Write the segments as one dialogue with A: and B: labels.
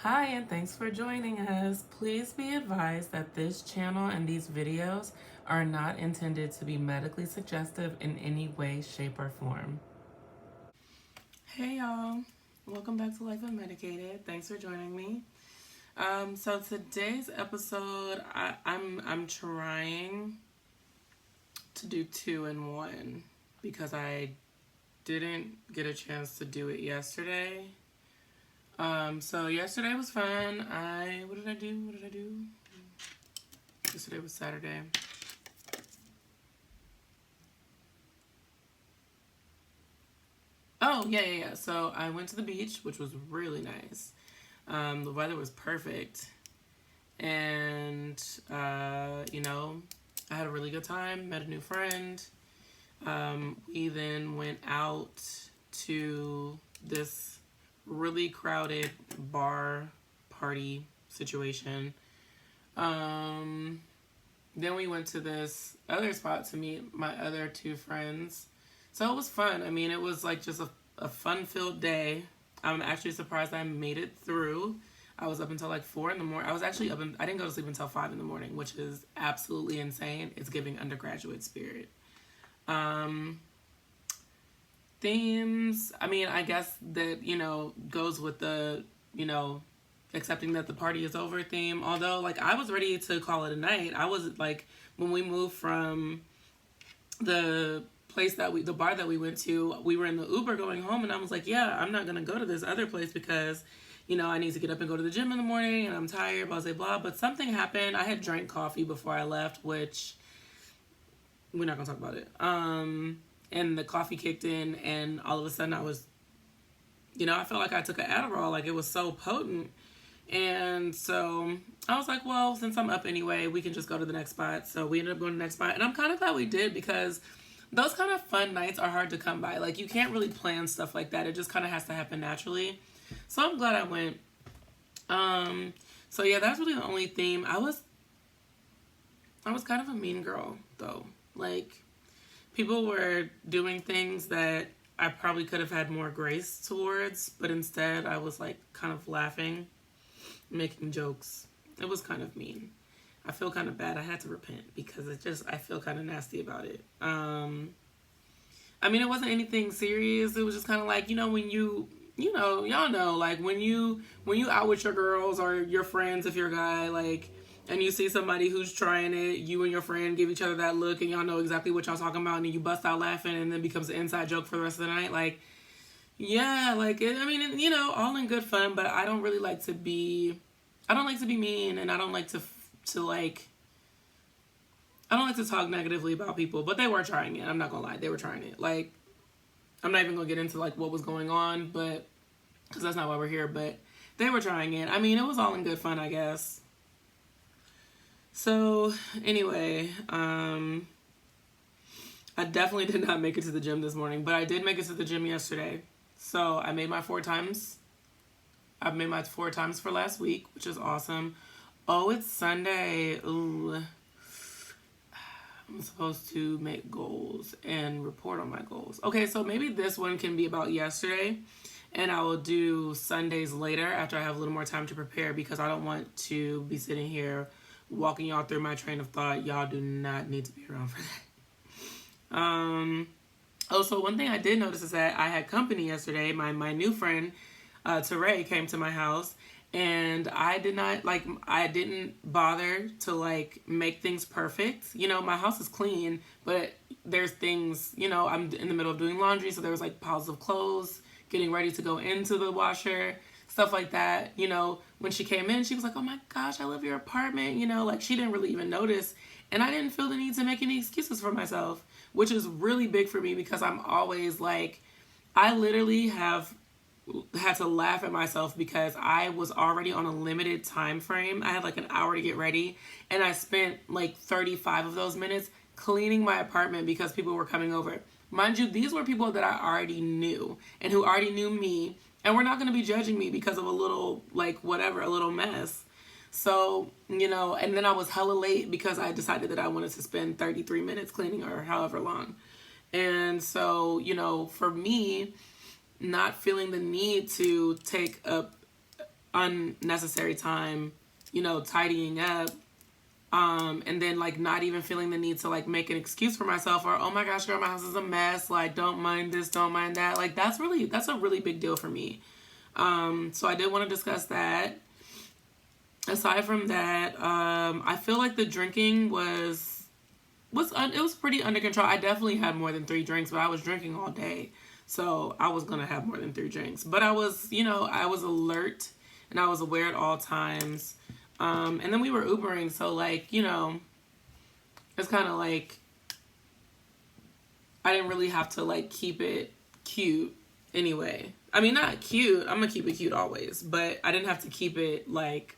A: Hi, and thanks for joining us. Please be advised that this channel and these videos are not intended to be medically suggestive in any way, shape, or form. Hey y'all, welcome back to Life Unmedicated. Thanks for joining me. So today's episode, I'm trying to do 2 in 1 because I didn't get a chance to do it yesterday. So yesterday was fun. What did I do? Yesterday was Saturday. Oh, yeah. So I went to the beach, which was really nice. The weather was perfect. And, I had a really good time, met a new friend. We then went out to this really crowded bar party situation. Then we went to this other spot to meet my other 2 friends. So it was fun. I mean, it was like just a fun-filled day. I'm actually surprised I made it through. I was up until like 4 in the morning. I was actually I didn't go to sleep until 5 in the morning, which is absolutely insane. It's giving undergraduate spirit. Themes, I mean, I guess that, goes with the, accepting that the party is over theme. Although, like, I was ready to call it a night. I was, like, when we moved from the the bar that we went to, we were in the Uber going home, and I was like, yeah, I'm not going to go to this other place because, I need to get up and go to the gym in the morning, and I'm tired, blah, blah, blah. But something happened. I had drank coffee before I left, which we're not going to talk about it. And the coffee kicked in, and all of a sudden I was, I felt like I took an Adderall, like it was so potent. And so I was like, well, since I'm up anyway, we can just go to the next spot. So we ended up going to the next spot, and I'm kind of glad we did because those kind of fun nights are hard to come by. Like, you can't really plan stuff like that. It just kind of has to happen naturally. So I'm glad I went. So yeah, that's really the only theme. I was kind of a mean girl, though. Like, people were doing things that I probably could have had more grace towards, but instead I was like kind of laughing, making jokes. It was kind of mean. I feel kind of bad. I had to repent because I feel kind of nasty about it. I mean, it wasn't anything serious. It was just kind of like, when y'all know, like when you out with your girls or your friends, if you're a guy, like, and you see somebody who's trying it, you and your friend give each other that look, and y'all know exactly what y'all talking about, and then you bust out laughing, and then becomes an inside joke for the rest of the night. Like, yeah, like, all in good fun, but I don't really like to be, I don't like to be mean, and I don't like to I don't like to talk negatively about people, but they were trying it. I'm not gonna lie, they were trying it. Like, I'm not even gonna get into, like, what was going on, but, because that's not why we're here, but they were trying it. I mean, it was all in good fun, I guess. So, anyway, I definitely did not make it to the gym this morning, but I did make it to the gym yesterday. So, I made my 4 times. I've made my 4 times for last week, which is awesome. Oh, it's Sunday. Ooh. I'm supposed to make goals and report on my goals. Okay, so maybe this one can be about yesterday, and I will do Sundays later after I have a little more time to prepare because I don't want to be sitting here walking y'all through my train of thought. Y'all do not need to be around for that. So one thing I did notice is that I had company yesterday. My new friend, Teray, came to my house, and I didn't bother to, like, make things perfect. My house is clean, but there's things, I'm in the middle of doing laundry, so there was, like, piles of clothes getting ready to go into the washer, stuff like that. When she came in, she was like, oh my gosh, I love your apartment. Like, she didn't really even notice. And I didn't feel the need to make any excuses for myself, which is really big for me because I'm always like, I literally have had to laugh at myself because I was already on a limited time frame. I had like an hour to get ready, and I spent like 35 of those minutes cleaning my apartment because people were coming over. Mind you, these were people that I already knew and who already knew me and were not going to be judging me because of a little, like, whatever, a little mess. So, and then I was hella late because I decided that I wanted to spend 33 minutes cleaning or however long. And so, for me, not feeling the need to take up unnecessary time, tidying up. And then like not even feeling the need to like make an excuse for myself, or, oh my gosh, girl, my house is a mess. Like, don't mind this, don't mind that. Like, that's a really big deal for me. So I did want to discuss that. Aside from that, I feel like the drinking was pretty under control. I definitely had more than 3 drinks, but I was drinking all day. So I was going to have more than 3 drinks, but I was alert and I was aware at all times. And then we were Ubering, so like, it's kind of like I didn't really have to like keep it cute anyway. I mean, not cute. I'm gonna keep it cute always, but I didn't have to keep it like,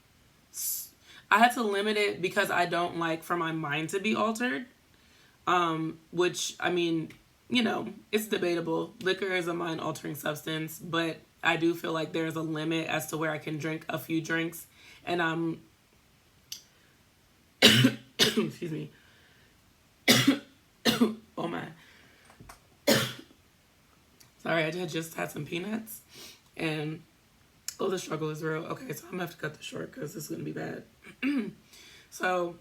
A: I had to limit it because I don't like for my mind to be altered. Which, I mean, it's debatable. Liquor is a mind altering substance, but I do feel like there's a limit as to where I can drink a few drinks and I'm excuse me. Oh my. Sorry, I just had some peanuts and the struggle is real. Okay, so I'm gonna have to cut this short because this is gonna be bad. So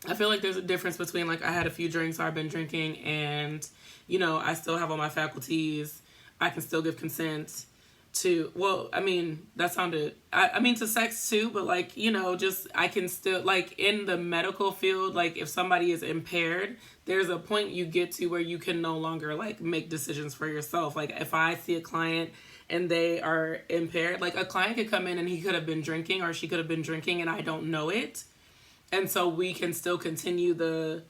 A: I feel like there's a difference between like I had a few drinks, or I've been drinking, and I still have all my faculties. I can still give consent to, well, I mean, that sounded, I mean to sex too, but like, just, I can still, like in the medical field, like if somebody is impaired, there's a point you get to where you can no longer like make decisions for yourself. Like if I see a client and they are impaired, like a client could come in and he could have been drinking or she could have been drinking and I don't know it. And so we can still continue the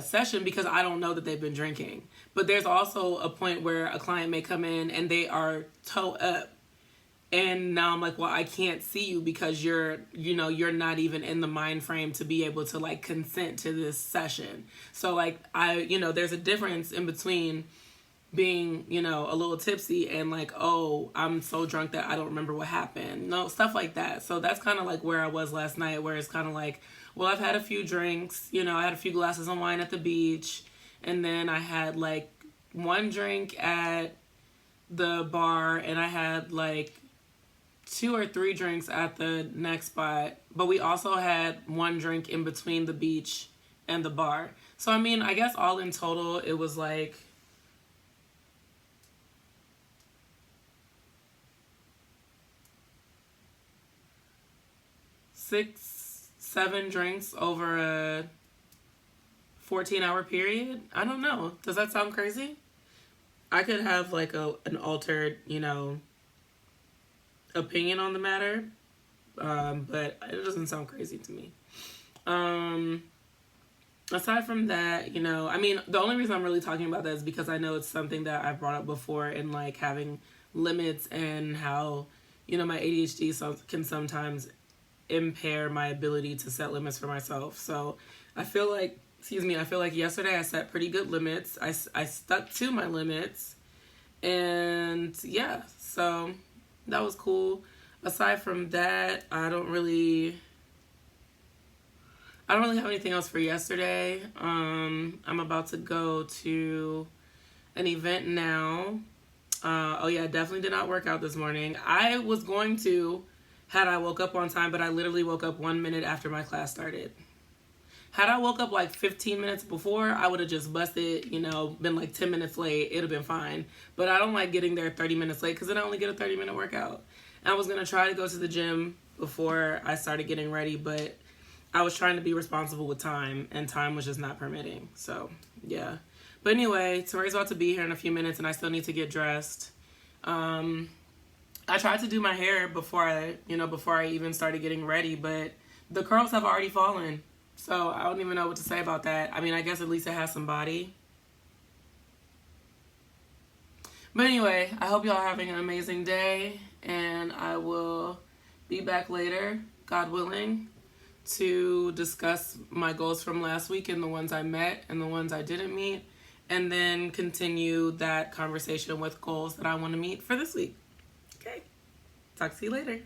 A: session because I don't know that they've been drinking. But there's also a point where a client may come in and they are toe up. And now I'm like, well, I can't see you because you're not even in the mind frame to be able to like consent to this session. So like there's a difference in between being, a little tipsy and like, oh, I'm so drunk that I don't remember what happened. No, stuff like that. So that's kind of like where I was last night, where it's kind of like, well, I've had a few drinks, I had a few glasses of wine at the beach, and then I had like 1 drink at the bar, and I had like 2 or 3 drinks at the next spot, but we also had 1 drink in between the beach and the bar. So I mean, I guess all in total, it was like 6-7 drinks over a 14-hour period. I don't know. Does that sound crazy? I could have like an altered, opinion on the matter, but it doesn't sound crazy to me. Aside from that, I mean, the only reason I'm really talking about that is because I know it's something that I've brought up before in like having limits and how, my ADHD can sometimes impair my ability to set limits for myself. So I feel like yesterday I set pretty good limits. I stuck to my limits, and yeah, so that was cool. Aside from that, I don't really have anything else for yesterday. I'm about to go to an event now. Oh yeah, definitely did not work out this morning. I was going to, had I woke up on time, but I literally woke up 1 minute after my class started. Had I woke up like 15 minutes before, I would have just busted, been like 10 minutes late. It'd have been fine. But I don't like getting there 30 minutes late because then I only get a 30-minute workout. And I was going to try to go to the gym before I started getting ready, but I was trying to be responsible with time, and time was just not permitting. So, yeah. But anyway, Tori's about to be here in a few minutes, and I still need to get dressed. I tried to do my hair before I even started getting ready, but the curls have already fallen. So I don't even know what to say about that. I mean, I guess at least it has some body. But anyway, I hope y'all are having an amazing day, and I will be back later, God willing, to discuss my goals from last week and the ones I met and the ones I didn't meet, and then continue that conversation with goals that I want to meet for this week. Okay, talk to you later.